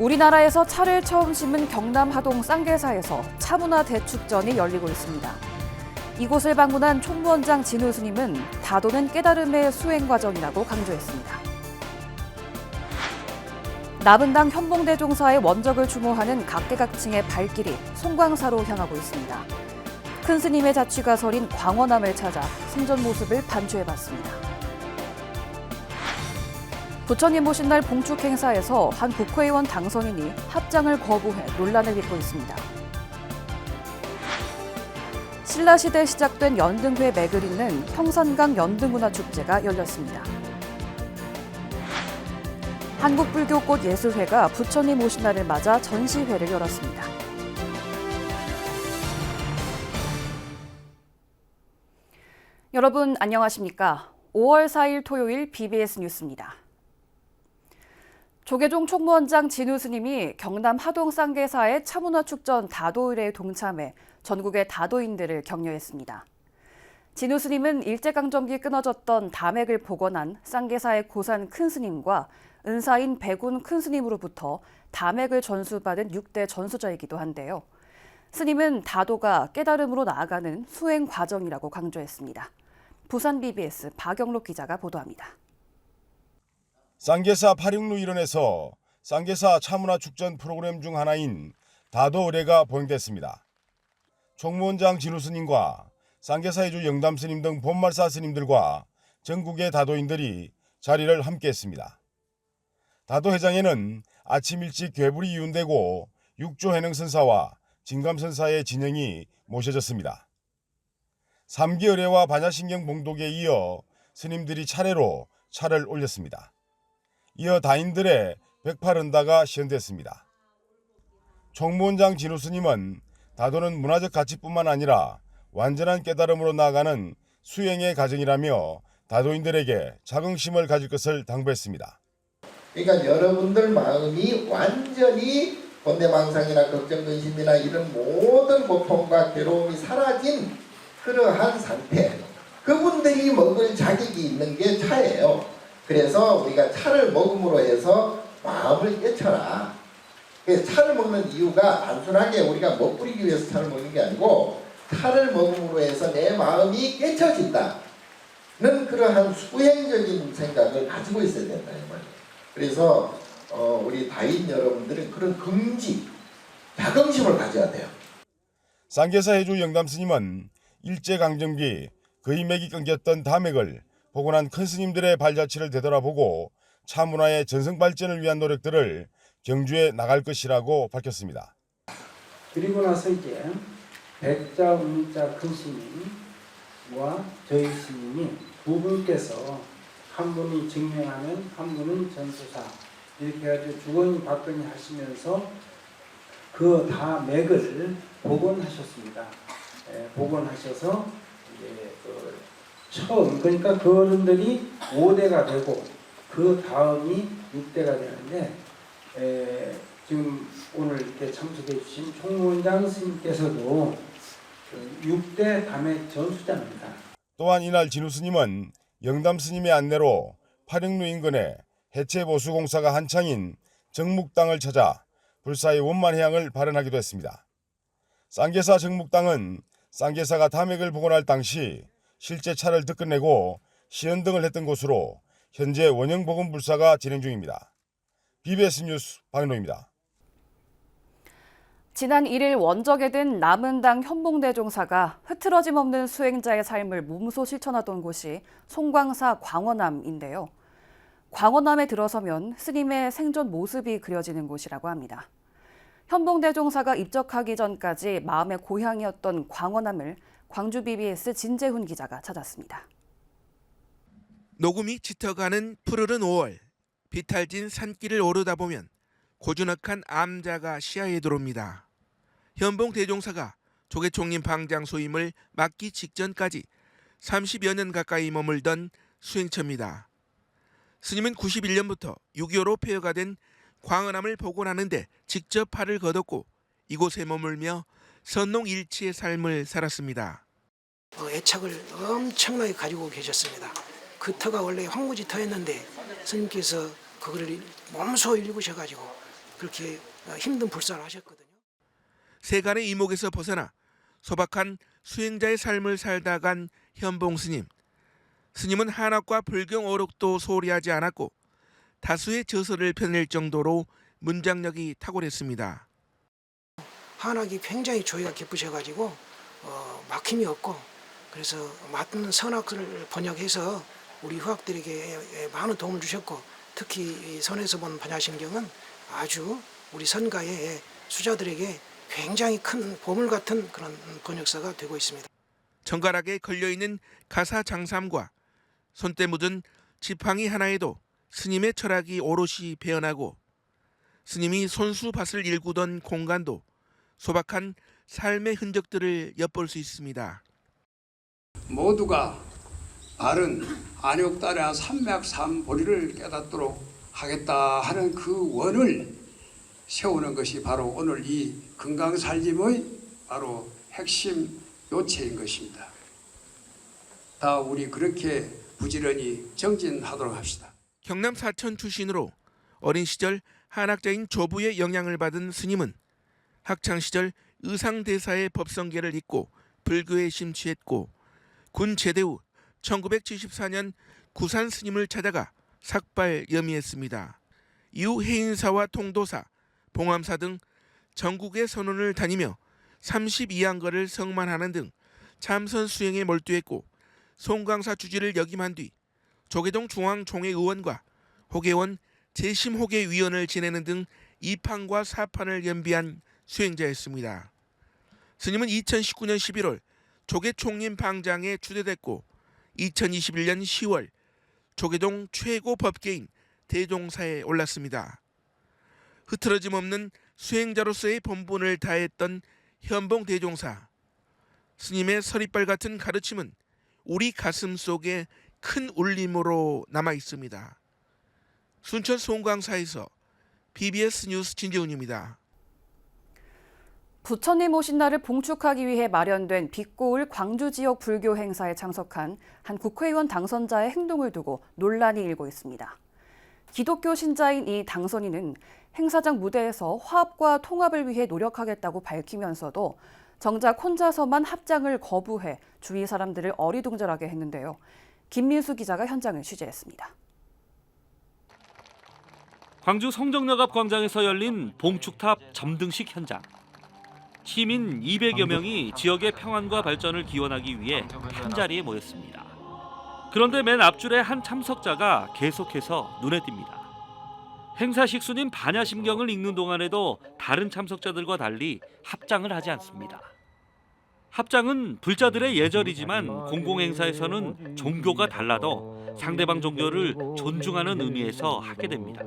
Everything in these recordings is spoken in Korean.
우리나라에서 차를 처음 심은 경남 하동 쌍계사에서 차문화 대축전이 열리고 있습니다. 이곳을 방문한 총무원장 진우 스님은 다도는 깨달음의 수행 과정이라고 강조했습니다. 남은 당 현봉대종사의 원적을 추모하는 각계각층의 발길이 송광사로 향하고 있습니다. 큰 스님의 자취가 서린 광원암을 찾아 생전 모습을 반추해봤습니다. 부처님 모신 날 봉축 행사에서 한 국회의원 당선인이 합장을 거부해 논란을 빚고 있습니다. 신라시대 시작된 연등회 맥을 잇는 평산강 연등문화축제가 열렸습니다. 한국불교꽃예술회가 부처님 모신 날을 맞아 전시회를 열었습니다. 여러분 안녕하십니까? 5월 4일 토요일 BBS 뉴스입니다. 조계종 총무원장 진우 스님이 경남 하동 쌍계사의 차문화축전 다도의례에 동참해 전국의 다도인들을 격려했습니다. 진우 스님은 일제강점기 끊어졌던 담액을 복원한 쌍계사의 고산 큰 스님과 은사인 백운 큰 스님으로부터 담액을 전수받은 6대 전수자이기도 한데요. 스님은 다도가 깨달음으로 나아가는 수행 과정이라고 강조했습니다. 부산 BBS 박영록 기자가 보도합니다. 쌍계사 866 일원에서 쌍계사 차문화축전 프로그램 중 하나인 다도 의례가 보행됐습니다. 총무원장 진우 스님과 쌍계사 해주 영담 스님 등 본말사 스님들과 전국의 다도인들이 자리를 함께했습니다. 다도 회장에는 아침 일찍 괴불이 이운되고 육조 해능선사와 진감선사의 진영이 모셔졌습니다. 삼기 의례와 반야신경 봉독에 이어 스님들이 차례로 차를 올렸습니다. 이어 다인들의 108은다가 시연됐습니다. 총무원장 진우 스님은 다도는 문화적 가치뿐만 아니라 완전한 깨달음으로 나아가는 수행의 과정이라며 다도인들에게 자긍심을 가질 것을 당부했습니다. 그러니까 여러분들 마음이 완전히 번뇌망상이나 걱정, 근심이나 이런 모든 고통과 괴로움이 사라진 그러한 상태, 그분들이 먹을 자격이 있는 게 차예요. 그래서 우리가 차를 먹음으로 해서 마음을 깨쳐라. 그래서 차를 먹는 이유가 단순하게 우리가 먹부리기 위해서 차를 먹는 게 아니고 차를 먹음으로 해서 내 마음이 깨쳐진다는 그러한 수행적인 생각을 가지고 있어야 된다. 그래서 우리 다인 여러분들은 그런 긍지, 자긍심을 가져야 돼요. 쌍계사 해주 영담 스님은 일제강점기 거의 맥이 끊겼던 담액을 복원한 큰 스님들의 발자취를 되돌아보고 차문화의 전승발전을 위한 노력들을 경주해 나갈 것이라고 밝혔습니다. 그리고 나서 이제 백자, 운자 큰 스님과 저희 스님이 두 분께서 한 분이 증명하면 한 분은 전수사 이렇게 해가지고 주거니 받거니 하시면서 그 다 맥을 복원하셨습니다. 복원하셔서 이제 처음 그러니까 그 어른들이 5대가 되고 그 다음이 6대가 되는데 지금 오늘 이렇게 참석해 주신 총무원장 스님께서도 6대 담액 전수자입니다. 또한 이날 진우 스님은 영담 스님의 안내로 866 인근에 해체보수공사가 한창인 정묵당을 찾아 불사의 원만해양을 발현하기도 했습니다. 쌍계사 정묵당은 쌍계사가 담액을 복원할 당시 실제 차를 득끝내고 시연 등을 했던 곳으로 현재 원형 불사가 진행 중입니다. BBS 뉴스 박인호입니다. 지난 1일 원적에 든 남은 당 현봉대종사가 흐트러짐 없는 수행자의 삶을 몸소 실천하던 곳이 송광사 광원암인데요. 광원암에 들어서면 스님의 생전 모습이 그려지는 곳이라고 합니다. 현봉대종사가 입적하기 전까지 마음의 고향이었던 광원암을 광주 BBS 진재훈 기자가 찾았습니다. 녹음이 짙어가는 푸르른 5월, 비탈진 산길을 오르다 보면 고즈넉한 암자가 시야에 들어옵니다. 현봉대종사가 조계총림 방장 소임을 맡기 직전까지 30여 년 가까이 머물던 수행처입니다. 스님은 91년부터 6.25로 폐허가 된 광원암을 복원하는 데 직접 팔을 거뒀고 이곳에 머물며 선농일치의 삶을 살았습니다. 애착을 엄청나게 가지고 계셨습니다. 그 터가 원래 황무지 터였는데 스님께서 그걸 몸소 읽으셔가지고 그렇게 힘든 불사를 하셨거든요. 세간의 이목에서 벗어나 소박한 수행자의 삶을 살다 간 현봉 스님. 스님은 한학과 불경 어록도 소홀히하지 않았고 다수의 저서를 펴낼 정도로 문장력이 탁월했습니다. 한학이 굉장히 조예가 깊으셔가지고 막힘이 없고 그래서 많은 선학을 번역해서 우리 후학들에게 많은 도움을 주셨고 특히 선에서 본 반야심경은 아주 우리 선가의 수자들에게 굉장히 큰 보물 같은 그런 번역서가 되고 있습니다. 정가락에 걸려있는 가사 장삼과 손때 묻은 지팡이 하나에도 스님의 철학이 오롯이 배어나고 스님이 손수밭을 일구던 공간도 소박한 삶의 흔적들을 엿볼 수 있습니다. 모두가 바른 안욕단의 삼맥삼보리를 깨닫도록 하겠다 하는 그 원을 세우는 것이 바로 오늘 이 건강살림의 바로 핵심 요체인 것입니다. 다 우리 그렇게 부지런히 정진하도록 합시다. 경남 사천 출신으로 어린 시절 한학자인 조부의 영향을 받은 스님은 학창시절 의상대사의 법성계를 잇고 불교에 심취했고 군 제대 후 1974년 구산 스님을 찾아가 삭발염이했습니다. 이후 해인사와 통도사, 봉암사 등 전국의 선원을 다니며 32양거를 성만하는 등 참선 수행에 몰두했고 송광사 주지를 역임한 뒤 조계동 중앙총회의원과 호계원 재심호계위원을 지내는 등 2판과 4판을 연비한 수행자였습니다. 스님은 2019년 11월 조계총림 방장에 추대됐고 2021년 10월 조계동 최고 법계인 대종사에 올랐습니다. 흐트러짐 없는 수행자로서의 본분을 다했던 현봉 대종사. 스님의 서리발 같은 가르침은 우리 가슴 속에 큰 울림으로 남아 있습니다. 순천 송광사에서 BBS 뉴스 진재훈입니다. 부처님 오신 날을 봉축하기 위해 마련된 빛고울 광주 지역 불교 행사에 참석한 한 국회의원 당선자의 행동을 두고 논란이 일고 있습니다. 기독교 신자인 이 당선인은 행사장 무대에서 화합과 통합을 위해 노력하겠다고 밝히면서도 정작 혼자서만 합장을 거부해 주위 사람들을 어리둥절하게 했는데요. 김민수 기자가 현장을 취재했습니다. 광주 성정역 앞 광장에서 열린 봉축탑 점등식 현장. 시민 200여 명이 지역의 평안과 발전을 기원하기 위해 한자리에 모였습니다. 그런데 맨 앞줄에 한 참석자가 계속해서 눈에 띕니다. 행사 식수님 반야심경을 읽는 동안에도 다른 참석자들과 달리 합장을 하지 않습니다. 합장은 불자들의 예절이지만 공공행사에서는 종교가 달라도 상대방 종교를 존중하는 의미에서 하게 됩니다.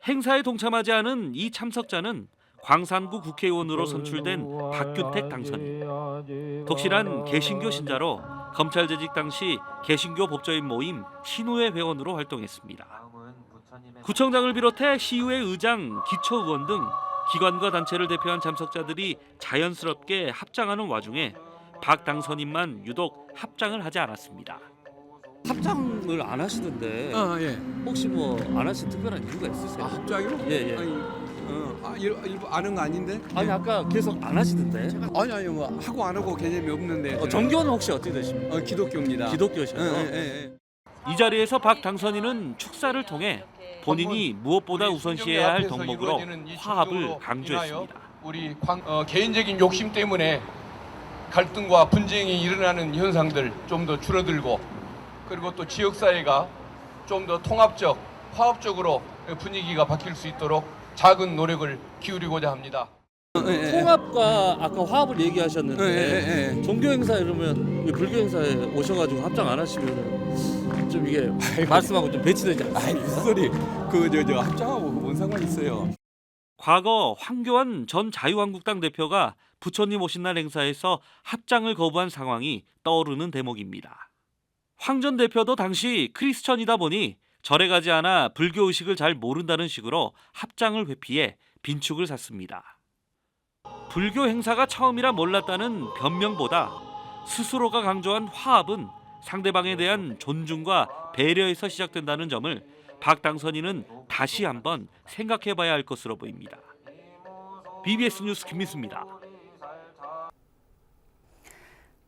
행사에 동참하지 않은 이 참석자는 광산구 국회의원으로 선출된 박균택 당선인. 독실한 개신교 신자로 검찰 재직 당시 개신교 법조인 모임 신우회 회원으로 활동했습니다. 구청장을 비롯해 시의회 의장, 기초의원 등 기관과 단체를 대표한 참석자들이 자연스럽게 합장하는 와중에 박 당선인만 유독 합장을 하지 않았습니다. 합장을 안 하시던데 예. 혹시 뭐 안 하신 특별한 이유가 있으세요? 합장이요? 예. 일부 아는 거 아닌데? 아니 아까 계속 안 하시던데. 아니 뭐 하고 안 하고 개념이 없는데. 종교는 혹시 어떻게 되십니까? 기독교입니다. 기독교셔서. 이 자리에서 박 당선인은 축사를 통해 본인이 무엇보다 우선시해야 할 덕목으로 화합을 강조했습니다. 우리 개인적인 욕심 때문에 갈등과 분쟁이 일어나는 현상들 좀 더 줄어들고 그리고 또 지역사회가 좀 더 통합적, 화합적으로 분위기가 바뀔 수 있도록 작은 노력을 기울이고자 합니다. 통합과 아까 화합을 얘기하셨는데 종교 행사 이러면 불교 행사에 오셔가지고 합장 안 하시면 좀 이게 말씀하고 좀 배치되지 않습니까? 무슨 소리? 저 합장하고 뭔 상관 있어요? 과거 황교안 전 자유한국당 대표가 부처님 오신 날 행사에서 합장을 거부한 상황이 떠오르는 대목입니다. 황 전 대표도 당시 크리스천이다 보니 절에 가지 않아 불교 의식을 잘 모른다는 식으로 합장을 회피해 빈축을 샀습니다. 불교 행사가 처음이라 몰랐다는 변명보다 스스로가 강조한 화합은 상대방에 대한 존중과 배려에서 시작된다는 점을 박 당선인은 다시 한번 생각해봐야 할 것으로 보입니다. BBS 뉴스 김민수입니다.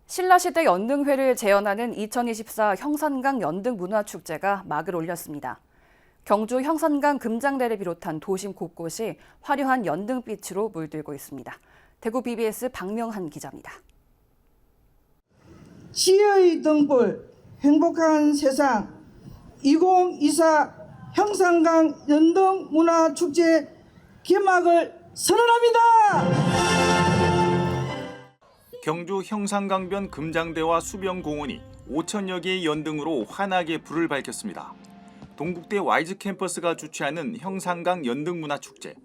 신라시대 연등회를 재현하는 2024 형산강 연등문화축제가 막을 올렸습니다. 경주 형산강 금장대를 비롯한 도심 곳곳이 화려한 연등빛으로 물들고 있습니다. 대구 BBS 박명한 기자입니다. 지혜의 등불, 행복한 세상 2024 형산강 연등문화축제 개막을 선언합니다. 경주 형산강변 금장대와 수변공원이 5천여 개의 연등으로 환하게 불을 밝혔습니다. 동국대 YG 캠퍼스가 주최하는 형산강 연등문화축제.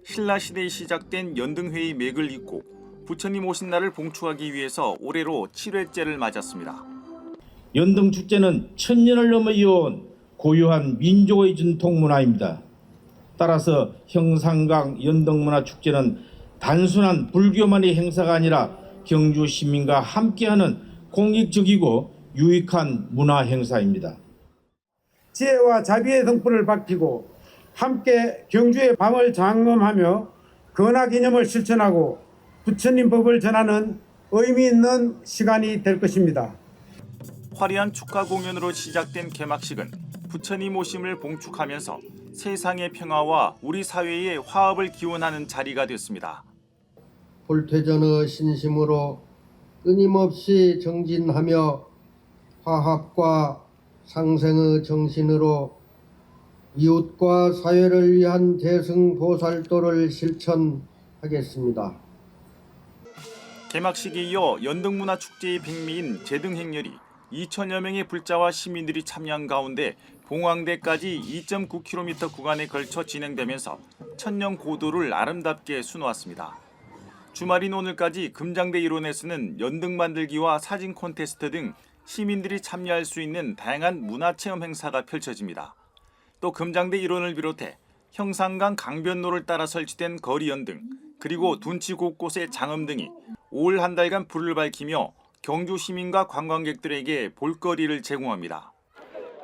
신라시대에 시작된 연등회의 맥을 잇고 부처님 오신 날을 봉축하기 위해서 올해로 7회째를 맞았습니다. 연등축제는 천년을 넘어 이어온 고유한 민족의 전통 문화입니다. 따라서 형산강 연등문화축제는 단순한 불교만의 행사가 아니라 경주 시민과 함께하는 공익적이고 유익한 문화 행사입니다. 지혜와 자비의 등불을 밝히고 함께 경주의 밤을 장엄하며 건화 기념을 실천하고 부처님 법을 전하는 의미 있는 시간이 될 것입니다. 화려한 축하 공연으로 시작된 개막식은 부처님 오심을 봉축하면서 세상의 평화와 우리 사회의 화합을 기원하는 자리가 됐습니다. 불퇴전의 신심으로 끊임없이 정진하며 화합과 상생의 정신으로 이웃과 사회를 위한 대승보살도를 실천하겠습니다. 개막식에 이어 연등문화축제의 백미인 제등행렬이 2천여 명의 불자와 시민들이 참여한 가운데 봉황대까지 2.9km 구간에 걸쳐 진행되면서 천년 고도를 아름답게 수놓았습니다. 주말인 오늘까지 금장대 일원에서는 연등 만들기와 사진 콘테스트 등 시민들이 참여할 수 있는 다양한 문화체험 행사가 펼쳐집니다. 또 금장대 일원을 비롯해 형산강 강변로를 따라 설치된 거리 연등, 그리고 둔치 곳곳의 장엄 등이 올 한 달간 불을 밝히며 경주 시민과 관광객들에게 볼거리를 제공합니다.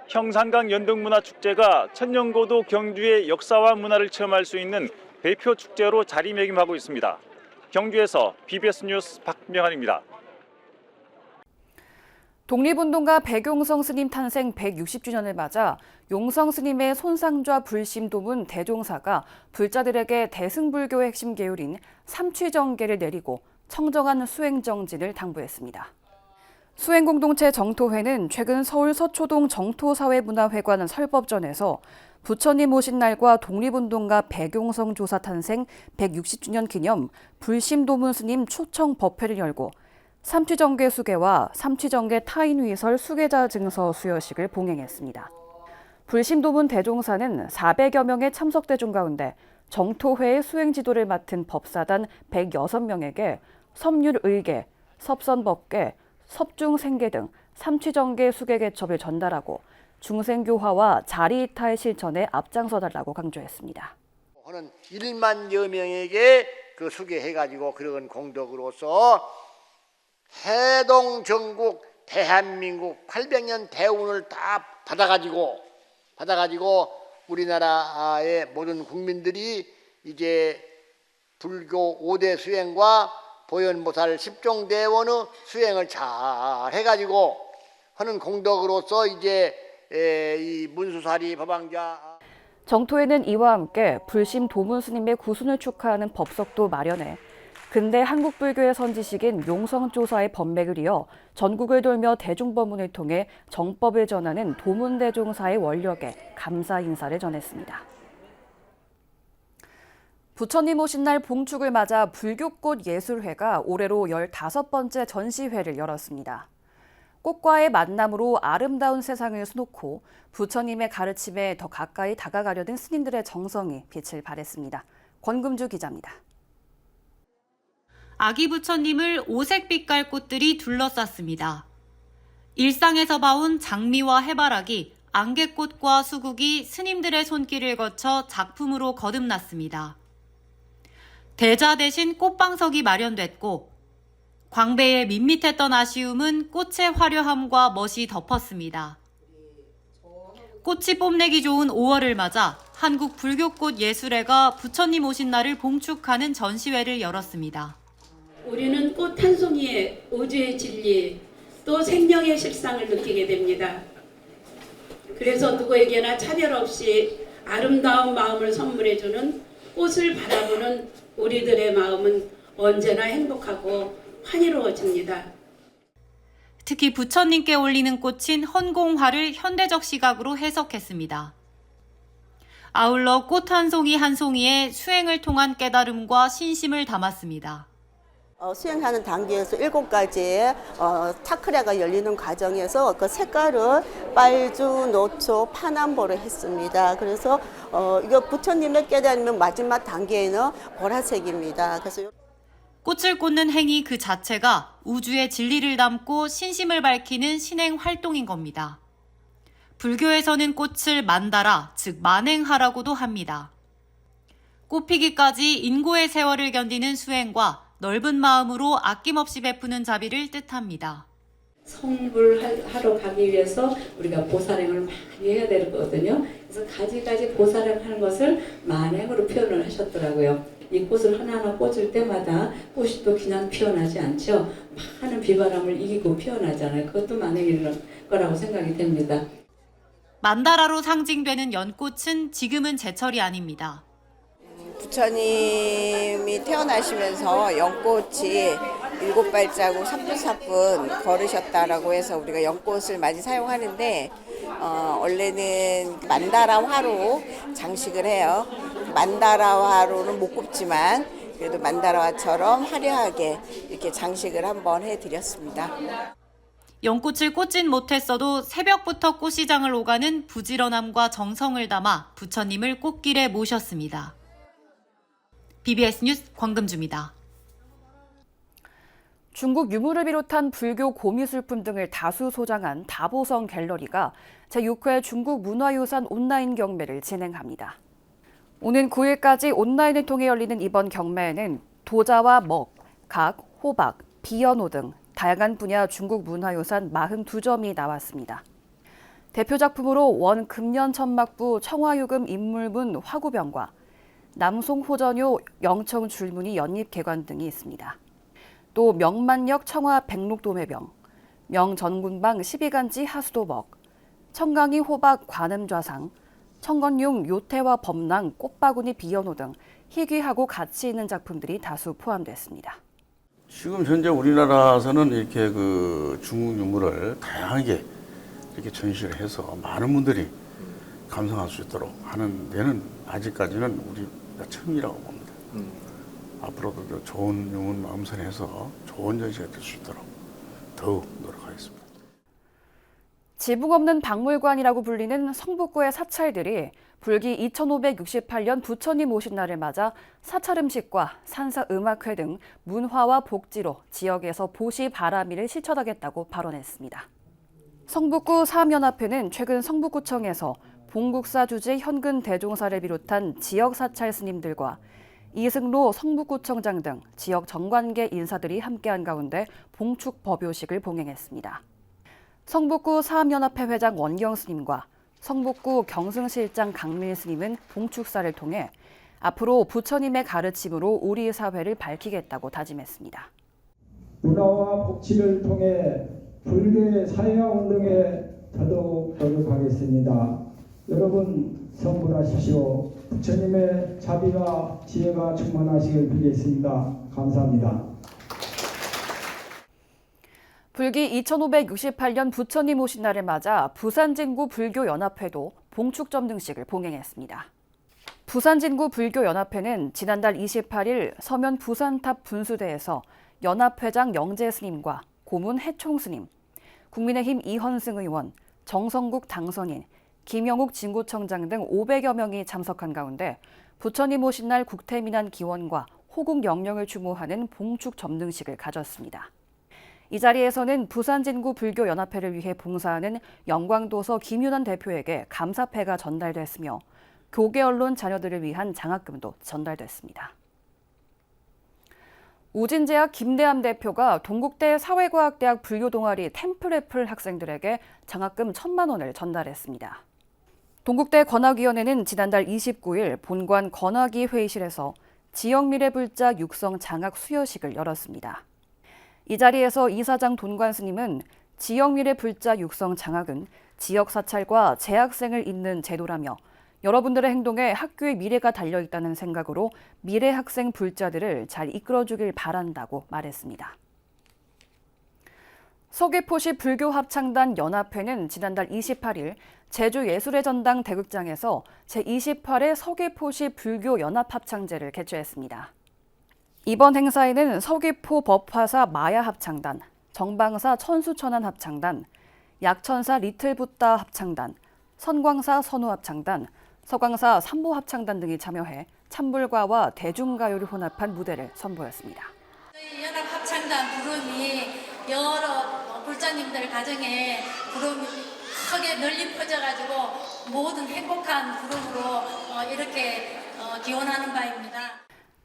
형산강 연등문화축제가 천년고도 경주의 역사와 문화를 체험할 수 있는 대표 축제로 자리매김하고 있습니다. 경주에서 BBS 뉴스 박명환입니다. 독립운동가 백용성 스님 탄생 160주년을 맞아 용성 스님의 손상좌 불심도문 대종사가 불자들에게 대승불교의 핵심 계율인 삼취정계를 내리고 청정한 수행정진을 당부했습니다. 수행공동체 정토회는 최근 서울 서초동 정토사회문화회관 설법전에서 부처님 오신 날과 독립운동가 백용성 조사 탄생 160주년 기념 불심도문 스님 초청 법회를 열고 삼취정계 수계와 삼취정계 타인위설 수계자 증서 수여식을 봉행했습니다. 불심도문 대종사는 400여 명의 참석대중 가운데 정토회의 수행지도를 맡은 법사단 106명에게 섬률의계, 섭선법계, 섭중생계 등 삼취정계 수계 개첩을 전달하고 중생교화와 자리이탈 실천에 앞장서달라고 강조했습니다. 하는 1만여 명에게 그 수계해가지고 그런 공덕으로서 해동 전국 대한민국 800년 대운을 다 받아가지고 우리나라의 모든 국민들이 이제 불교 5대 수행과 보현보살 10종 대원의 수행을 잘 해가지고 하는 공덕으로서 이제 이 문수사리 법왕자 정토회는 이와 함께 불심 도문 스님의 구순을 축하하는 법석도 마련해 근대 한국 불교의 선지식인 용성조사의 법맥을 이어 전국을 돌며 대중법문을 통해 정법을 전하는 도문대종사의 원력에 감사 인사를 전했습니다. 부처님 오신 날 봉축을 맞아 불교꽃 예술회가 올해로 15번째 전시회를 열었습니다. 꽃과의 만남으로 아름다운 세상을 수놓고 부처님의 가르침에 더 가까이 다가가려는 스님들의 정성이 빛을 발했습니다. 권금주 기자입니다. 아기 부처님을 오색빛깔 꽃들이 둘러쌌습니다. 일상에서 봐온 장미와 해바라기, 안개꽃과 수국이 스님들의 손길을 거쳐 작품으로 거듭났습니다. 대자 대신 꽃방석이 마련됐고 광배의 밋밋했던 아쉬움은 꽃의 화려함과 멋이 덮었습니다. 꽃이 뽐내기 좋은 5월을 맞아 한국 불교꽃 예술회가 부처님 오신 날을 봉축하는 전시회를 열었습니다. 우리는 꽃 한 송이에 우주의 진리, 또 생명의 실상을 느끼게 됩니다. 그래서 누구에게나 차별 없이 아름다운 마음을 선물해주는 꽃을 바라보는 우리들의 마음은 언제나 행복하고 환희로워집니다. 특히 부처님께 올리는 꽃인 헌공화를 현대적 시각으로 해석했습니다. 아울러 꽃 한 송이 한 송이에 수행을 통한 깨달음과 신심을 담았습니다. 수행하는 단계에서 7가지의 차크라가 열리는 과정에서 그 색깔을 빨주, 노초, 파남보로 했습니다. 그래서 이거 부처님의 깨달으면 마지막 단계에는 보라색입니다. 그래서 꽃을 꽂는 행위 그 자체가 우주의 진리를 담고 신심을 밝히는 신행 활동인 겁니다. 불교에서는 꽃을 만다라, 즉 만행하라고도 합니다. 꽃피기까지 인고의 세월을 견디는 수행과 넓은 마음으로 아낌없이 베푸는 자비를 뜻합니다. 성불하러 가기 위해서 우리가 보살행을 많이 해야 되거든요. 그래서 가지가지 보살행하는 것을 만행으로 표현을 하셨더라고요. 이 꽃을 하나하나 꽂을 때마다 꽃이 또 그냥 피어나지 않죠. 많은 비바람을 이기고 피어나잖아요. 그것도 만행일 거라고 생각이 됩니다. 만다라로 상징되는 연꽃은 지금은 제철이 아닙니다. 부처님이 태어나시면서 연꽃이 7발자국 사뿐사뿐 걸으셨다라고 해서 우리가 연꽃을 많이 사용하는데 원래는 만다라 화로 장식을 해요. 만다라 화로는 못 꼽지만 그래도 만다라화처럼 화려하게 이렇게 장식을 한번 해드렸습니다. 연꽃을 꽂진 못했어도 새벽부터 꽃시장을 오가는 부지런함과 정성을 담아 부처님을 꽃길에 모셨습니다. BBS 뉴스 권금주입니다. 중국 유물을 비롯한 불교 고미술품 등을 다수 소장한 다보성 갤러리가 제6회 중국 문화유산 온라인 경매를 진행합니다. 오는 9일까지 온라인을 통해 열리는 이번 경매에는 도자와 먹, 각, 호박, 비연호 등 다양한 분야 중국 문화유산 42점이 나왔습니다. 대표 작품으로 원금년 천막부 청화유금 인물문 화구병과 남송호전요 영청 줄무늬 연잎계관 등이 있습니다. 또 명만역 청화 백록도매병, 명전군방 12간지 하수도먹, 청강이 호박 관음좌상, 청건용 요태와 범랑 꽃바구니 비연호 등 희귀하고 가치 있는 작품들이 다수 포함됐습니다. 지금 현재 우리나라에서는 이렇게 그 중국 유물을 다양하게 이렇게 전시를 해서 많은 분들이 감상할 수 있도록 하는 데는 아직까지는 우리가 처음이라고 봅니다. 앞으로도 좋은 유물 마음선에서 좋은 전시가 될 수 있도록 더욱 노력하겠습니다. 지붕 없는 박물관이라고 불리는 성북구의 사찰들이 불기 2568년 부처님 오신 날을 맞아 사찰 음식과 산사 음악회 등 문화와 복지로 지역에서 보시 바라미를 실천하겠다고 발언했습니다. 성북구 사암연합회는 최근 성북구청에서 봉국사 주재 현근 대종사를 비롯한 지역 사찰 스님들과 이승로 성북구청장 등 지역 정관계 인사들이 함께한 가운데 봉축 법요식을 봉행했습니다. 성북구 사암연합회 회장 원경 스님과 성북구 경승실장 강밀 스님은 봉축사를 통해 앞으로 부처님의 가르침으로 우리 사회를 밝히겠다고 다짐했습니다. 문화와 복지를 통해 불교의 사회화 운동에 더더욱 노력하겠습니다. 여러분 성불하십시오. 부처님의 자비와 지혜가 충만하시길 빌겠습니다. 감사합니다. 불기 2568년 부처님 오신 날을 맞아 부산진구 불교연합회도 봉축 점등식을 봉행했습니다. 부산진구 불교연합회는 지난달 28일 서면 부산탑 분수대에서 연합회장 영재 스님과 고문 해총 스님, 국민의힘 이현승 의원, 정성국 당선인, 김영욱 진구청장 등 500여 명이 참석한 가운데 부처님 오신 날 국태민안 기원과 호국 영령을 추모하는 봉축 점등식을 가졌습니다. 이 자리에서는 부산진구 불교연합회를 위해 봉사하는 영광도서 김윤환 대표에게 감사패가 전달됐으며 교계 언론 자녀들을 위한 장학금도 전달됐습니다. 우진제약 김대함 대표가 동국대 사회과학대학 불교동아리 템플애플 학생들에게 장학금 1,000만 원을 전달했습니다. 동국대 권학위원회는 지난달 29일 본관 권학위 회의실에서 지역미래불자 육성 장학 수여식을 열었습니다. 이 자리에서 이사장 돈관 스님은 지역미래불자 육성 장학은 지역 사찰과 재학생을 잇는 제도라며 여러분들의 행동에 학교의 미래가 달려있다는 생각으로 미래 학생 불자들을 잘 이끌어주길 바란다고 말했습니다. 서귀포시 불교합창단 연합회는 지난달 28일 제주예술의 전당 대극장에서 제28회 서귀포시 불교연합합창제를 개최했습니다. 이번 행사에는 서귀포 법화사 마야합창단, 정방사 천수천안합창단, 약천사 리틀붓다 합창단, 선광사 선우합창단, 서광사 삼보합창단 등이 참여해 찬불가와 대중가요를 혼합한 무대를 선보였습니다. 저희 연합합창단 부름이 여러 불자님들 가정에 부름이 크게 널리 퍼져가지고 모든 행복한 부름으로 이렇게 기원하는 바입니다.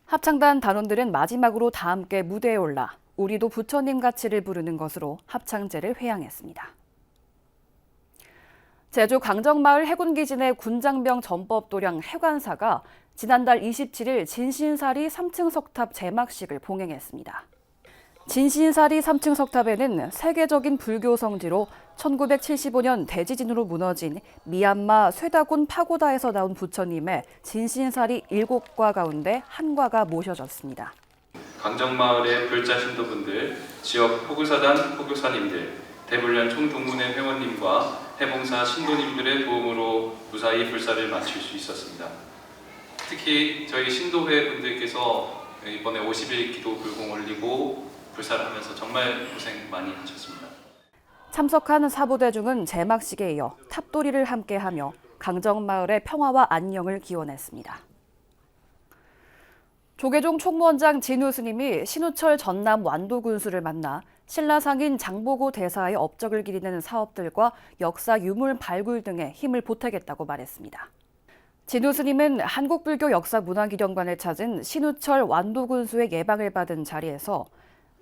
합창단 단원들은 마지막으로 다 함께 무대에 올라 우리도 부처님 가치를 부르는 것으로 합창제를 회향했습니다. 제주 강정마을 해군기지 내 군장병 전법도량 해관사가 지난달 27일 진신사리 3층 석탑 제막식을 봉행했습니다. 진신사리 3층 석탑에는 세계적인 불교 성지로 1975년 대지진으로 무너진 미얀마 쇠다군 파고다에서 나온 부처님의 진신사리 7과 가운데 한 과가 모셔졌습니다. 강정마을의 불자 신도분들, 지역 포교사단 포교사님들, 대불련 총동문회 회원님과 해봉사 신도님들의 도움으로 무사히 불사를 마칠 수 있었습니다. 특히 저희 신도회 분들께서 이번에 50일 기도 불공 올리고 불사를 하면서 정말 고생 많이 하셨습니다. 참석한 사부대중은 제막식에 이어 탑돌이를 함께하며 강정마을의 평화와 안녕을 기원했습니다. 조계종 총무원장 진우 스님이 신우철 전남 완도군수를 만나 신라상인 장보고 대사의 업적을 기리는 사업들과 역사 유물 발굴 등에 힘을 보태겠다고 말했습니다. 진우 스님은 한국불교 역사문화기념관을 찾은 신우철 완도군수의 예방을 받은 자리에서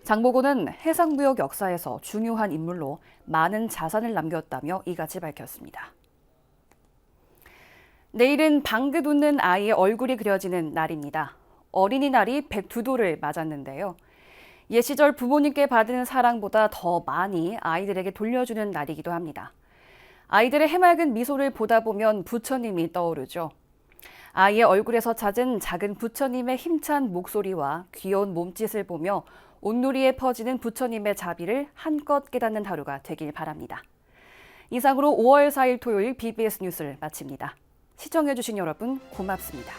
장보고는 해상무역 역사에서 중요한 인물로 많은 자산을 남겼다며 이같이 밝혔습니다. 내일은 방긋 웃는 아이의 얼굴이 그려지는 날입니다. 어린이날이 102도를 맞았는데요. 옛 시절 부모님께 받은 사랑보다 더 많이 아이들에게 돌려주는 날이기도 합니다. 아이들의 해맑은 미소를 보다 보면 부처님이 떠오르죠. 아이의 얼굴에서 찾은 작은 부처님의 힘찬 목소리와 귀여운 몸짓을 보며 온누리에 퍼지는 부처님의 자비를 한껏 깨닫는 하루가 되길 바랍니다. 이상으로 5월 4일 토요일 BBS 뉴스를 마칩니다. 시청해주신 여러분 고맙습니다.